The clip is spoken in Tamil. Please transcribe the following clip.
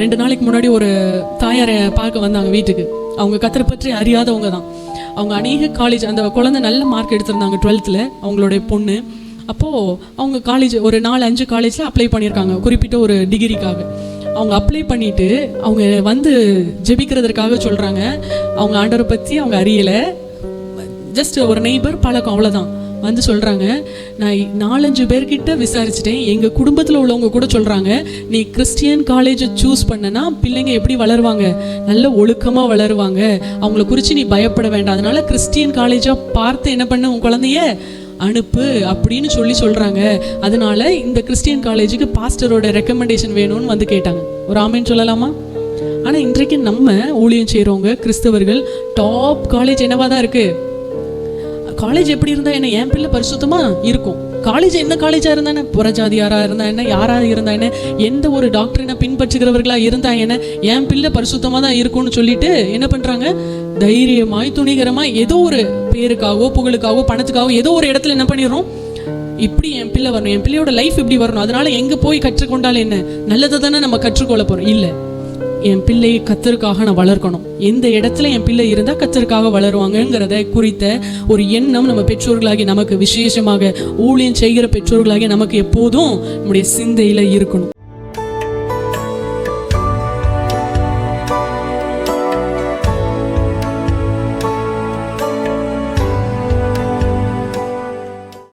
2 நாளைக்கு முன்னாடி ஒரு தாயாரை பார்க்க வந்தாங்க வீட்டுக்கு. அவங்க கத்தரை பற்றி அறியாதவங்க தான். அவங்க அநேக காலேஜ், அந்த குழந்தை நல்ல மார்க் எடுத்திருந்தாங்க 12th அவங்களுடைய பொண்ணு. அப்போது அவங்க காலேஜ் ஒரு 4-5 காலேஜில் அப்ளை பண்ணியிருக்காங்க குறிப்பிட்ட ஒரு டிகிரிக்காக. அவங்க அப்ளை பண்ணிவிட்டு அவங்க வந்து ஜெபிக்கிறதுக்காக சொல்கிறாங்க. அவங்க ஆண்டவரை பற்றி அவங்க அறியலை, ஜஸ்ட் ஒரு நெய்பர் பழக்கம், அவ்வளோதான். வந்து சொல்கிறாங்க, நான் 4-5 பேர்கிட்ட விசாரிச்சிட்டேன், எங்கள் குடும்பத்தில் உள்ளவங்க கூட சொல்கிறாங்க, நீ கிறிஸ்டியன் காலேஜை சூஸ் பண்ணனா பிள்ளைங்க எப்படி வளருவாங்க, நல்ல ஒழுக்கமாக வளருவாங்க, அவங்கள குறித்து நீ பயப்பட வேண்டாம், அதனால கிறிஸ்டியன் காலேஜாக பார்த்து என்ன பண்ண உன் குழந்தைய அனுப்பு அப்படின்னு சொல்கிறாங்க. அதனால இந்த கிறிஸ்டியன் காலேஜுக்கு பாஸ்டரோட ரெக்கமெண்டேஷன் வேணும்னு வந்து கேட்டாங்க. ஒரு ஆமேன்னு சொல்லலாமா? ஆனால் இன்றைக்கு நம்ம ஊழியம் செய்கிறவங்க கிறிஸ்தவர்கள் டாப் காலேஜ் என்னவா தான் இருக்குது. காலேஜ் எப்படி இருந்தால் என்ன, என் பிள்ளை பரிசுத்தமாக இருக்கும். காலேஜ் என்ன காலேஜாக இருந்தானே, புறஜாதியாராக இருந்தா என்ன, யாராக இருந்தா என்ன, எந்த ஒரு டாக்டரினை பின்பற்றுகிறவர்களாக இருந்தா என்ன, என் பிள்ளை பரிசுத்தமாக தான் இருக்கும்னு சொல்லிட்டு என்ன பண்ணுறாங்க, தைரியமாய் துணிகரமாக ஏதோ ஒரு பேருக்காகவோ புகழுக்காகவோ பணத்துக்காகவோ ஏதோ ஒரு இடத்துல என்ன பண்ணிடுறோம், இப்படி என் பிள்ளை வரணும், என் பிள்ளையோட லைஃப் இப்படி வரணும், அதனால எங்கே போய் கற்றுக்கொண்டாலும் என்ன, நல்லதை தானே நம்ம கற்றுக்கொள்ள போகிறோம். இல்லை, என் பிள்ளையை கத்தருக்காக நான் வளர்க்கணும், எந்த இடத்துல என் பிள்ளை இருந்தால் கத்தருக்காக வளருவாங்கங்கிறத குறித்த ஒரு எண்ணம் நம்ம பெற்றோர்களாகி, நமக்கு விசேஷமாக ஊழியம் செய்கிற பெற்றோர்களாகி நமக்கு எப்போதும் நம்முடைய சிந்தையில் இருக்கணும்.